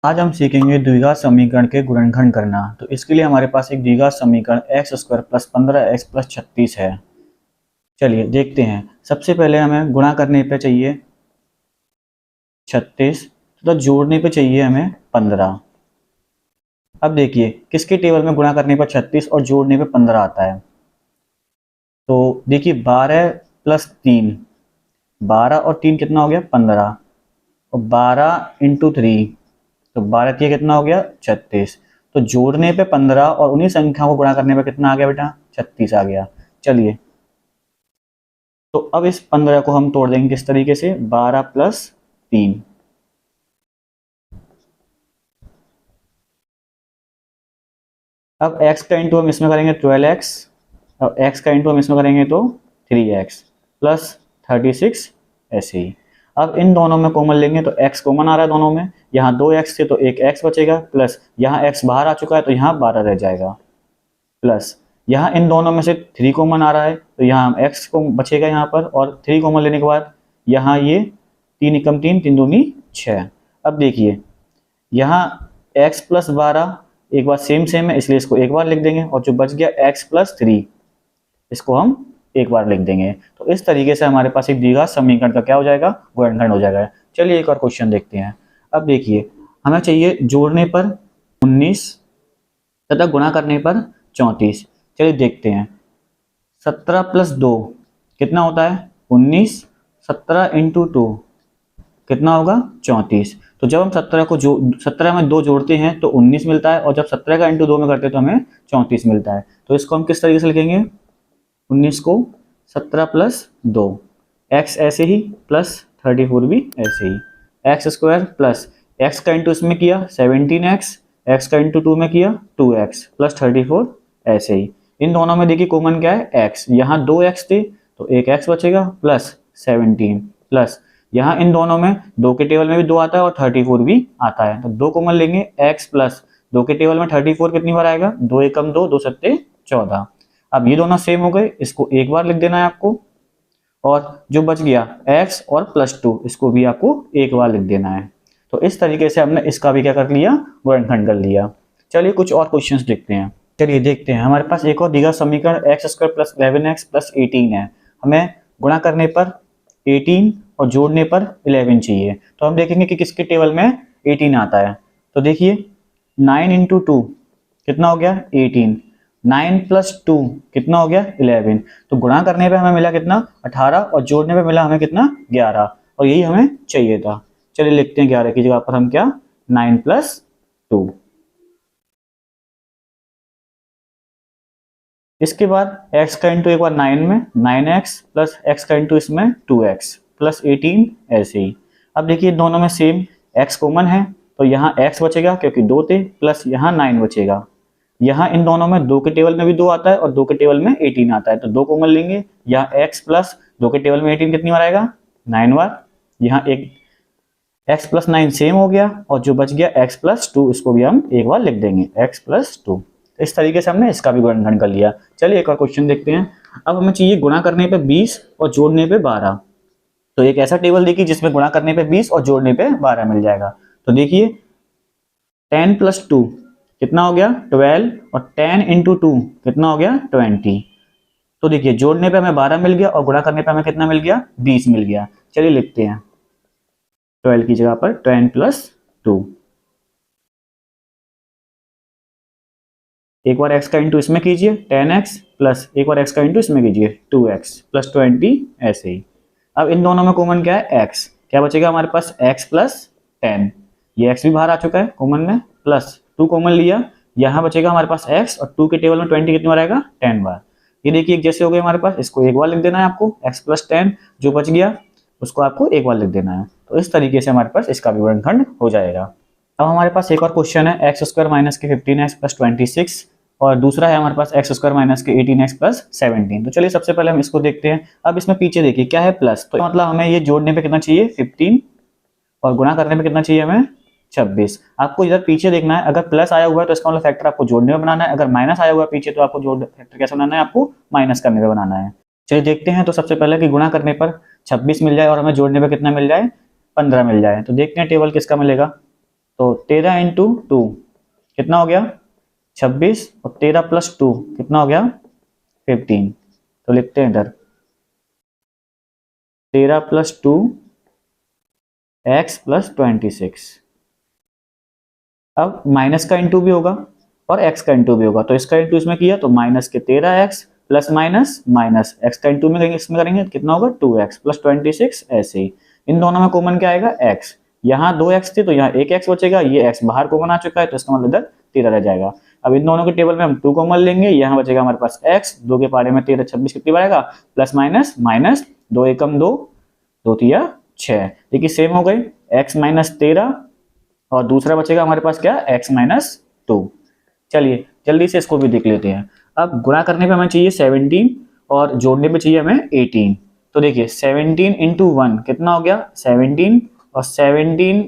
आज हम सीखेंगे द्विघात समीकरण के गुणनखंड करना। तो इसके लिए हमारे पास एक द्विघात समीकरण x square plus 15x plus 36 है। चलिए देखते हैं। सबसे पहले हमें गुणा करने पे चाहिए 36 तो जोड़ने पे चाहिए हमें 15। अब देखिए किसके टेबल में गुणा करने पर 36 और जोड़ने पे 15 आता है। तो देखिए 12 प्लस 3, 12 और 3 कितना हो गया 15, और 12 इंटू 3 तो 12 3 कितना हो गया 36। तो जोड़ने पे 15 और उन्हीं संख्याओं को गुणा करने पे कितना आ गया बेटा 36 आ गया। चलिए तो अब इस 15 को हम तोड़ देंगे किस तरीके से, 12 प्लस 3। अब x का इंटू हम इसमें करेंगे 12x, और x का इंटू हम इसमें करेंगे तो 3x प्लस 36 ऐसे ही। अब इन दोनों में कॉमन लेंगे तो x कॉमन आ रहा है दोनों में, यहाँ 2x थे तो एक x बचेगा, प्लस यहाँ x बाहर आ चुका है तो यहाँ 12 रह जाएगा, प्लस यहाँ इन दोनों में से 3 कॉमन आ रहा है तो यहाँ x को बचेगा यहाँ पर, और 3 कॉमन लेने के बाद यहाँ ये 3 एकम 3, 3 दूनी 6। अब देखिए यहाँ x प्लस 12 एक बार सेम है इसलिए इसको एक बार लिख देंगे, और जो बच गया x प्लस 3 इसको हम एक बार लिख देंगे। तो इस तरीके से हमारे पास एक द्विघात समीकरण का क्या हो जाएगा, गुणनखंड हो जाएगा। चलिए एक और क्वेश्चन देखते हैं। अब देखिए हमें चाहिए जोड़ने पर 19 तथा गुणा करने पर 34। चलिए देखते हैं। 17 प्लस 2 कितना होता है 19, 17 इंटू 2 कितना होगा 34। तो जब हम 17 में 2 जोड़ते हैं तो 19 मिलता है, और जब 17 का इंटू 2 में करते हैं तो हमें 34 मिलता है। तो इसको हम किस तरीके से लिखेंगे, 19 को 17 प्लस 2, x ऐसे ही प्लस 34 भी ऐसे ही, एक्स स्क्वायर प्लस x का इंटू इसमें किया 17x, x का इंटू 2 में किया 2x प्लस 34 ऐसे ही। इन दोनों में देखिए कॉमन क्या है x, यहाँ 2x थे तो एक x बचेगा प्लस 17, प्लस यहाँ इन दोनों में 2 के टेबल में भी 2 आता है और 34 भी आता है, तो 2 कॉमन लेंगे x प्लस 2 के टेबल में 34 कितनी बार आएगा, 2 एकम 2, 2 सत्ते 14। अब ये दोनों सेम हो गए, इसको एक बार लिख देना है आपको, और जो बच गया x और प्लस 2 इसको भी आपको एक बार लिख देना है। तो इस तरीके से हमने इसका भी क्या कर लिया, गुणनखंड कर लिया। चलिए कुछ और क्वेश्चंस देखते हैं। चलिए देखते हैं। हमारे पास एक और द्विघात समीकरण x square plus 11x plus 18 है। हमें गुणा करने पर 18 और जोड़ने पर 11 चाहिए। तो हम देखेंगे कि किसके टेबल में 18 आता है। तो देखिए 9 इंटू 2 कितना हो गया 18, 9 प्लस 2 कितना हो गया 11। तो गुणा करने पे हमें मिला कितना 18, और जोड़ने पे मिला हमें कितना 11, और यही हमें चाहिए था। चलिए लिखते हैं 11 की जगह पर हम क्या 9 प्लस 2। इसके बाद x का इंटू एक बार 9 में 9x प्लस x का इंटू इसमें 2x प्लस 18 ऐसे ही। अब देखिए दोनों में सेम x कॉमन है तो यहाँ x बचेगा क्योंकि 2 थे, प्लस यहाँ 9 बचेगा। यहाँ इन दोनों में 2 के टेबल में भी 2 आता है और 2 के टेबल में 18 आता है, तो 2 कॉमन लेंगे। यहाँ x प्लस 2 के टेबल में 18 कितनी बार आएगा 9 बार। यहाँ एक x प्लस 9 सेम हो गया, और जो बच गया x प्लस 2 इसको भी हम एक बार लिख देंगे x प्लस 2। इस तरीके से हमने इसका भी गुणनखंड कर लिया। चलिए एक और क्वेश्चन देखते हैं। अब हमें चाहिए गुणा करने पे 20 और जोड़ने पे 12। तो एक ऐसा टेबल देखिए जिसमें गुणा करने पे 20 और जोड़ने पे 12 मिल जाएगा। तो देखिए 10 प्लस 2 कितना हो गया 12, और 10 इंटू 2 कितना हो गया 20। तो देखिए जोड़ने पे हमें 12 मिल गया और गुणा करने पे हमें कितना मिल गया 20 मिल गया। चलिए लिखते हैं 12 की जगह पर 10 प्लस 2। एक बार x का इंटू इसमें कीजिए 10x, प्लस एक बार x का इंटू इसमें कीजिए 2x प्लस 20 ऐसे ही। अब इन दोनों में कॉमन क्या है x, क्या बचेगा हमारे पास x प्लस 10, ये x भी बाहर आ चुका है कॉमन में, प्लस 2 कॉमन लिया, यहाँ बचेगा हमारे पास x, और 2 के टेबल में 20 कितनी बार आएगा 10 बार। ये देखिए एक जैसे हो गए हमारे पास, इसको एक बार लिख देना है आपको x प्लस 10, जो बच गया उसको आपको एक बार लिख देना है। तो इस तरीके से हमारे पास इसका भी गुणनखंड हो जाएगा। अब हमारे पास एक और क्वेश्चन है एक्स स्क्वायर माइनस के 15x प्लस 26, और दूसरा है हमारे पास एक्स स्क्वायर माइनस के 18x प्लस 17। तो चलिए सबसे पहले हम इसको देखते हैं। अब इसमें पीछे देखिए क्या है प्लस, तो मतलब हमें ये जोड़ने पे कितना चाहिए 15, और गुणा करने पे कितना चाहिए हमें 26। आपको इधर पीछे देखना है, अगर प्लस आया हुआ है तो इसका मतलब फैक्टर आपको जोड़ने में बनाना है, अगर माइनस आया हुआ है पीछे तो आपको जोड़ फैक्टर कैसे बनाना है, आपको माइनस करने में बनाना है। चलिए देखते हैं। तो सबसे पहले कि गुणा करने पर 26 मिल जाए और हमें जोड़ने पर कितना मिल जाए 15 मिल जाए। तो देखते हैं टेबल किसका मिलेगा। तो 13 इंटू 2 कितना हो गया 26, और 13 प्लस 2 कितना हो गया 15। तो लिखते हैं इधर 13 प्लस 2 एक्स प्लस 26। अब माइनस का इंटू भी होगा और एक्स का इंटू भी होगा, तो इसका इंटू इसमें किया तो माइनस के 13x plus minus minus x का इंटू में करेंगे, इसमें करेंगे कितना होगा 2x प्लस 26। ऐसे ही इन दोनों में कॉमन क्या आएगा x, यहाँ 2x थी तो यहाँ एक x बचेगा, ये x बाहर कॉमन आ चुका है तो इसका मतलब इधर 13 रह जाएगा। अब इन दोनों के टेबल में हम 2 कॉमन लेंगे, यहाँ बचेगा हमारे पास x, 2 के पारे में 13 26 कितनी बार आएगा प्लस माइनस माइनस 2 एकम 2, 2 तिया 6, देखिए सेम हो गई x माइनस 13 और दूसरा बचेगा हमारे पास क्या x माइनस 2। चलिए जल्दी से इसको भी देख लेते हैं। अब गुणा करने पे हमें चाहिए 17 और जोड़ने पे चाहिए हमें 18। तो देखिए 17 इंटू 1 कितना हो गया 17, और 17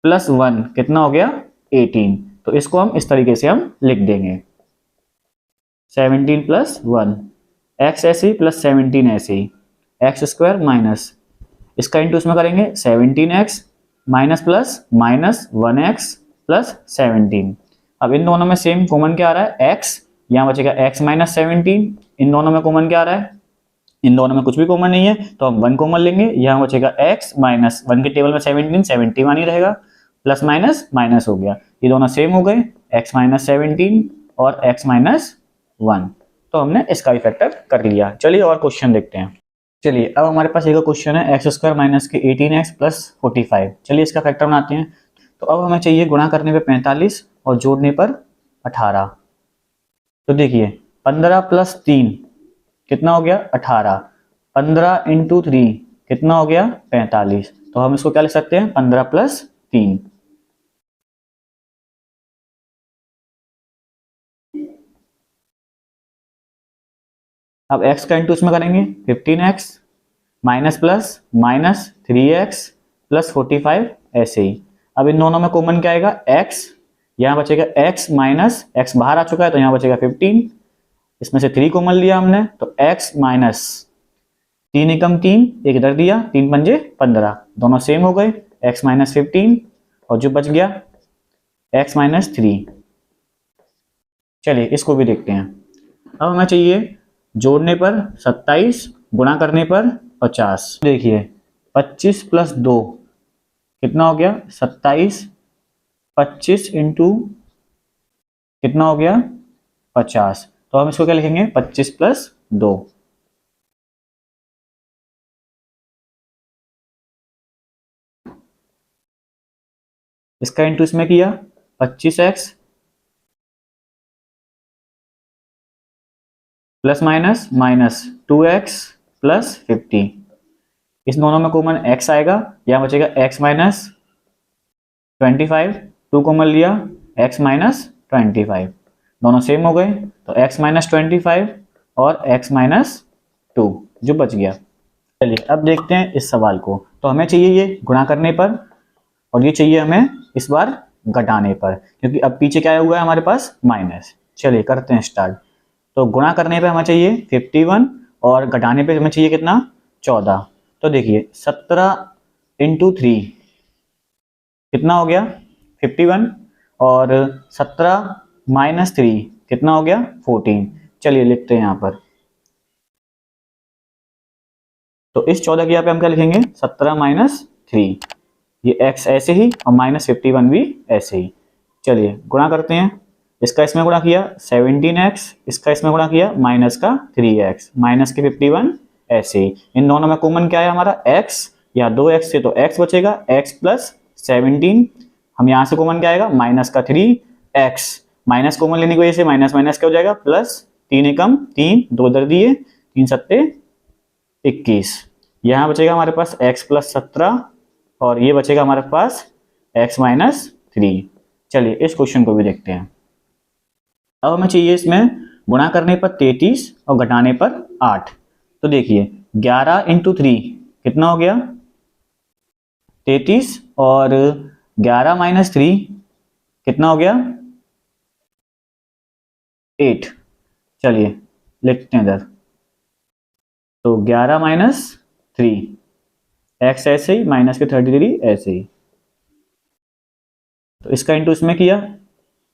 प्लस 1 कितना हो गया 18। तो इसको हम इस तरीके से हम लिख देंगे 17 प्लस 1 एक्स ऐसे ही प्लस 17 ऐसे ही, एक्स स्क्वायर माइनस इसका इंटू इसमें करेंगे 17x minus plus minus 1x plus 17। अब इन दोनों में सेम कॉमन क्या आ रहा है x, यहाँ बचेगा x माइनस 17। इन दोनों में कॉमन क्या आ रहा है, इन दोनों में कुछ भी कॉमन नहीं है तो हम 1 कॉमन लेंगे, यहाँ बचेगा x माइनस 1 के टेबल में 17 71 ही रहेगा, प्लस माइनस माइनस हो गया, ये दोनों सेम हो गए x माइनस 17 और x माइनस 1। तो हमने इसका भी फैक्टर कर लिया। चलिए और क्वेश्चन देखते हैं। चलिए अब हमारे पास एक क्वेश्चन है एक्स स्क्वायर माइनस के 18x प्लस 45। चलिए इसका फैक्टर बनाते हैं। तो अब हमें चाहिए गुणा करने पे 45 और जोड़ने पर 18। तो देखिए 15 प्लस 3 कितना हो गया 18, 15 इंटू 3 कितना हो गया 45। तो हम इसको क्या लिख सकते हैं 15 प्लस 3। अब x का इंटू इसमें करेंगे 15x minus plus minus 3x plus 45 ऐसे ही। अब इन दोनों में कॉमन क्या आएगा x, यहाँ बचेगा x माइनस x बाहर आ चुका है तो यहाँ बचेगा 15, इसमें से 3 कॉमन लिया हमने तो x माइनस 3 एकम 3 एक इधर दिया 3 पंजे 15, दोनों सेम हो गए x माइनस 15 और जो बच गया x माइनस 3। चलिए इसको भी देखते हैं। अब हमें चाहिए जोड़ने पर 27, गुणा करने पर 50। देखिए 25 प्लस 2 कितना हो गया 27, 25 इंटू कितना हो गया 50। तो हम इसको क्या लिखेंगे 25 प्लस 2। इसका इंटू इसमें किया 25x plus minus minus 2x plus 50। इस दोनों में कॉमन x आएगा, यहाँ बचेगा x माइनस 25, 2 कॉमन लिया x माइनस 25, दोनों सेम हो गए तो x माइनस 25 और x माइनस 2 जो बच गया। चलिए अब देखते हैं इस सवाल को। तो हमें चाहिए ये गुणा करने पर और ये चाहिए हमें इस बार घटाने पर, क्योंकि अब पीछे क्या हुआ है हमारे पास माइनस। चलिए करते हैं स्टार्ट। तो गुणा करने पे हमें चाहिए 51 और घटाने पे हमें चाहिए कितना 14। तो देखिए 17 इंटू 3 कितना हो गया 51 और 17 माइनस 3 कितना हो गया 14। चलिए लिखते हैं यहाँ पर। तो इस 14 की यहाँ पे हम क्या लिखेंगे 17 माइनस 3, ये x ऐसे ही और माइनस 51 भी ऐसे ही। चलिए गुणा करते हैं। इसका इसमें गुणा किया 17x, इसका इसमें गुणा किया माइनस का 3x माइनस के 51 ऐसे ही। इन दोनों में कॉमन क्या है हमारा x, या 2x से तो x बचेगा x प्लस 17। हम यहाँ से कॉमन क्या आएगा माइनस का 3x, माइनस कॉमन लेने की वजह से माइनस माइनस क्या हो जाएगा प्लस, 3 एकम 3 2 इधर दिए 3 सत्ते 21, यहाँ बचेगा हमारे पास x प्लस 17 और ये बचेगा हमारे पास x माइनस 3। चलिए इस क्वेश्चन को भी देखते हैं। अब हमें चाहिए इसमें गुणा करने पर 33 और घटाने पर 8। तो देखिए 11 इंटू 3 कितना हो गया 33 और 11 माइनस 3 कितना हो गया 8। चलिए लिखते हैं इधर। तो 11 माइनस 3 x ऐसे ही माइनस के 33 ऐसे ही। तो इसका इंटू इसमें किया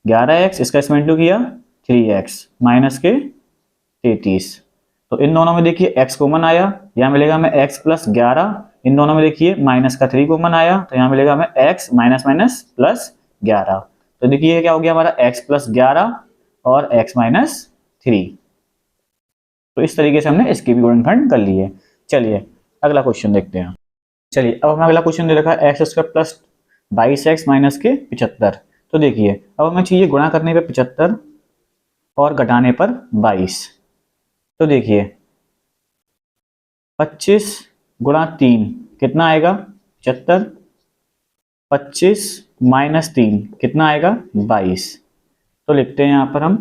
11x, इसका इसमें इंटू किया 3x माइनस के 33। तो इन दोनों में देखिए x कॉमन आया, यहाँ मिलेगा हमें x प्लस 11। इन दोनों में देखिए माइनस का 3 कॉमन आया, तो यहाँ मिलेगा हमें x माइनस माइनस प्लस 11। तो देखिए क्या हो गया हमारा x प्लस 11 और x माइनस 3। तो इस तरीके से हमने इसके भी गुणनखंड कर लिए। चलिए अगला क्वेश्चन देखते हैं। चलिए अब हमें अगला क्वेश्चन दे रखा है x square plus 22x minus के 75। तो देखिए अब हमें चाहिए गुणा करने पे 75 और घटाने पर 22। तो देखिए 25 गुणा 3 कितना आएगा 75, 25 माइनस 3 कितना आएगा 22। तो लिखते हैं यहाँ पर हम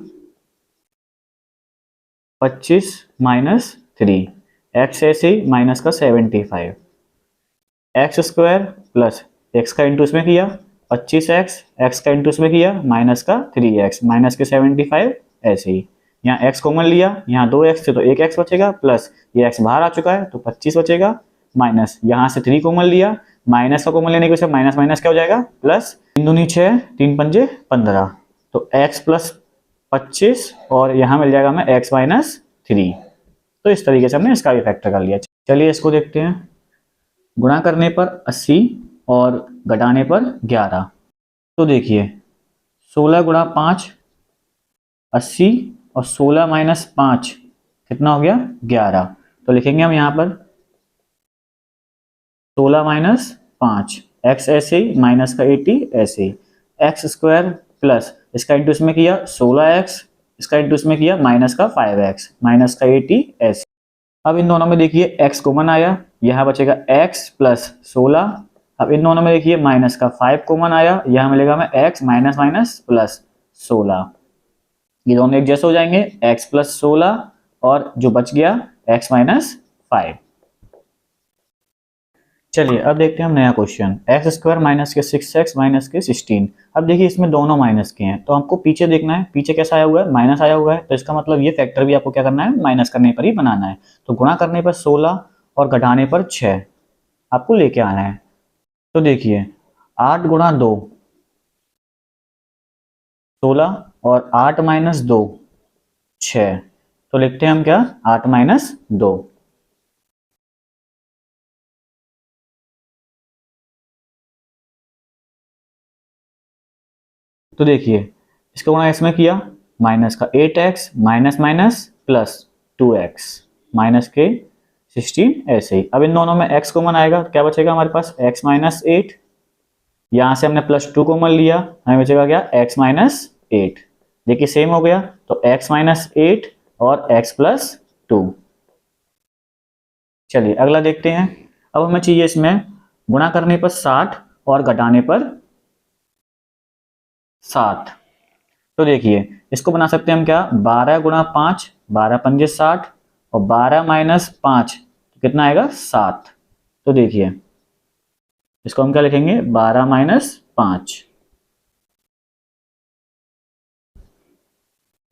25 माइनस 3, एक्स ऐसे ही माइनस का 75, एक्स स्क्वायर प्लस एक्स का इंटू इसमें किया 25x, एक्स का इंटू इसमें किया माइनस का 3x माइनस के 75 ऐसे ही। यहाँ x कॉमन लिया, यहाँ 2x थे तो 1x बचेगा, प्लस ये x बाहर आ चुका है तो 25 बचेगा, माइनस यहाँ से 3 कॉमन लिया, माइनस का कॉमन लेने की वजह से माइनस माइनस क्या हो जाएगा प्लस, 3 दूनी 6, 3 पंजे 15, तो x प्लस 25 और यहाँ मिल जाएगा हमें x माइनस 3। तो इस तरीके से हमने इसका भी फैक्टर कर लिया। चलिए इसको देखते हैं। गुणा करने पर 80 और घटाने पर 11। तो देखिए 16 गुणा 5 80 और 16 माइनस 5 कितना हो गया 11। तो लिखेंगे हम यहाँ पर 16 माइनस 5, एक्स ऐसे ही माइनस का 80 ऐसे ही, एक्स स्क्वायर प्लस इसका इंटू इसमें किया 16x, इसका इंटू इसमें किया माइनस का 5x माइनस का 80 ऐसे। अब इन दोनों में देखिए x कॉमन आया, यहाँ बचेगा x प्लस 16। अब इन दोनों में देखिए माइनस का 5 कॉमन आया, यहाँ मिलेगा हमें x माइनस माइनस प्लस 16। ये दोनों एक जैसे हो जाएंगे, x प्लस 16 और जो बच गया x माइनस 5। चलिए अब देखते हैं हम नया क्वेश्चन, एक्स स्क्वायर माइनस के 6x माइनस के 16। अब देखिए इसमें दोनों माइनस के हैं तो हमको पीछे देखना है, पीछे कैसा आया हुआ है माइनस आया हुआ है, तो इसका मतलब ये फैक्टर भी आपको क्या करना है माइनस करने पर ही बनाना है। तो गुणा करने पर 16 और घटाने पर 6 आपको लेके आना है। तो देखिए 8 गुणा 2 16 और 8 माइनस 2 6। तो लिखते हैं हम क्या 8 माइनस 2। तो देखिए इसका गुणा इसमें किया माइनस का 8x minus minus plus 2x minus के 16 ऐसे ही। अब इन दोनों में x कॉमन आएगा तो क्या बचेगा हमारे पास x माइनस 8, यहाँ से हमने प्लस 2 कॉमन लिया, हमें बचेगा क्या x माइनस 8। देखिए सेम हो गया तो x माइनस 8 और x प्लस 2। चलिए अगला देखते हैं। अब हमें चाहिए इसमें गुणा करने पर 60 और घटाने पर 7। तो देखिए इसको बना सकते हैं हम क्या 12 गुणा 5, 12 पंजे 60 और 12 माइनस 5 तो कितना आएगा 7। तो देखिए इसको हम क्या लिखेंगे 12 माइनस 5।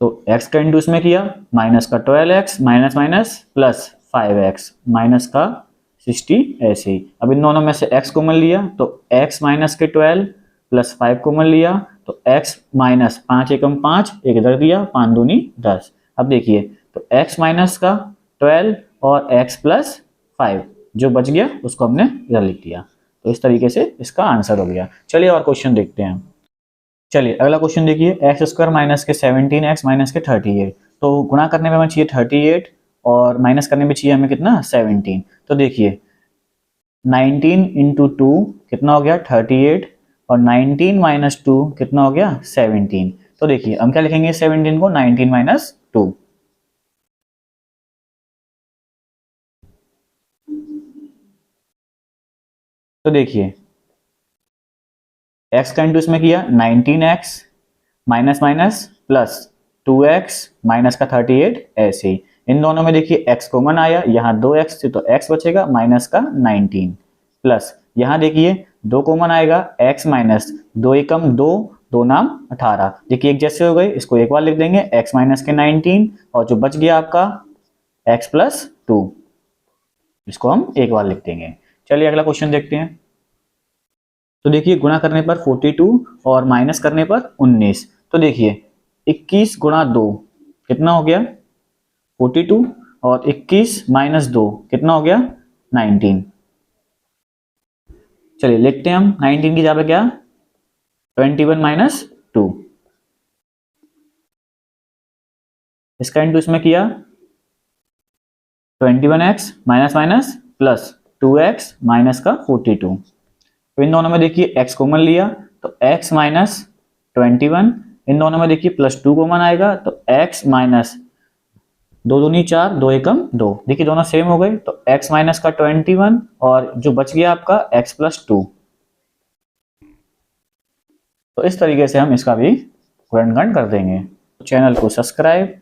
तो x का इंटू इसमें किया माइनस का 12x minus minus plus 5x minus का 60 ऐसे ही। अब इन दोनों में से x कॉमन लिया तो x माइनस के 12 प्लस 5 कॉमन लिया तो x माइनस 5 एकम 5, एक इधर दिया 5 दूनी 10। अब देखिए तो x माइनस का 12 और x प्लस 5 जो बच गया उसको हमने इधर लिख दिया। तो इस तरीके से इसका आंसर हो गया। चलिए और क्वेश्चन देखते हैं। चलिए अगला क्वेश्चन देखिए, एक्स स्क्वायर माइनस के 17x माइनस के 38। तो गुणा करने में हमें चाहिए 38 और माइनस करने में चाहिए हमें कितना 17। तो देखिए 19 इंटू 2 कितना हो गया 38 और 19 माइनस 2 कितना हो गया 17। तो देखिए हम क्या लिखेंगे 17 को 19 माइनस 2। तो देखिए x का इंटू इसमें किया 19x minus minus plus 2x minus का 38 ऐसे ही। इन दोनों में देखिए x कॉमन आया, यहाँ 2x थे तो x बचेगा माइनस का 19 प्लस यहाँ देखिए 2 कॉमन आएगा x माइनस 2 एकम 2, 2 नाम 18। देखिए एक जैसे हो गए, इसको एक बार लिख देंगे x माइनस के 19 और जो बच गया आपका x प्लस 2, इसको हम एक बार लिख देंगे। चलिए अगला क्वेश्चन देखते हैं। तो देखिए गुणा करने पर 42 और माइनस करने पर 19। तो देखिए 21 गुणा 2 कितना हो गया 42 और 21 माइनस 2 कितना हो गया 19। चलिए लिखते हैं हम 19 की जगह पे क्या 21 माइनस 2, इसका इंटू इसमें किया 21x minus minus plus 2x minus का 42। तो इन दोनों में देखिए x कॉमन लिया तो x माइनस 21, इन दोनों में देखिए प्लस 2 कॉमन आएगा तो x माइनस 2 दूनी 4, 2 एकम 2, देखिए दोनों सेम हो गए तो x माइनस का 21 और जो बच गया आपका x प्लस 2। तो इस तरीके से हम इसका भी गुणनखंड कर देंगे। चैनल को सब्सक्राइब,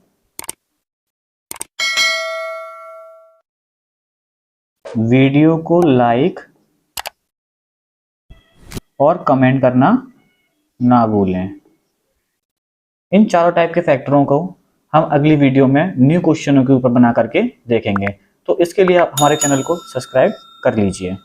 वीडियो को लाइक और कमेंट करना ना भूलें। इन चारों टाइप के फैक्टरों को हम अगली वीडियो में न्यू क्वेश्चनों के ऊपर बना करके देखेंगे। तो इसके लिए आप हमारे चैनल को सब्सक्राइब कर लीजिए।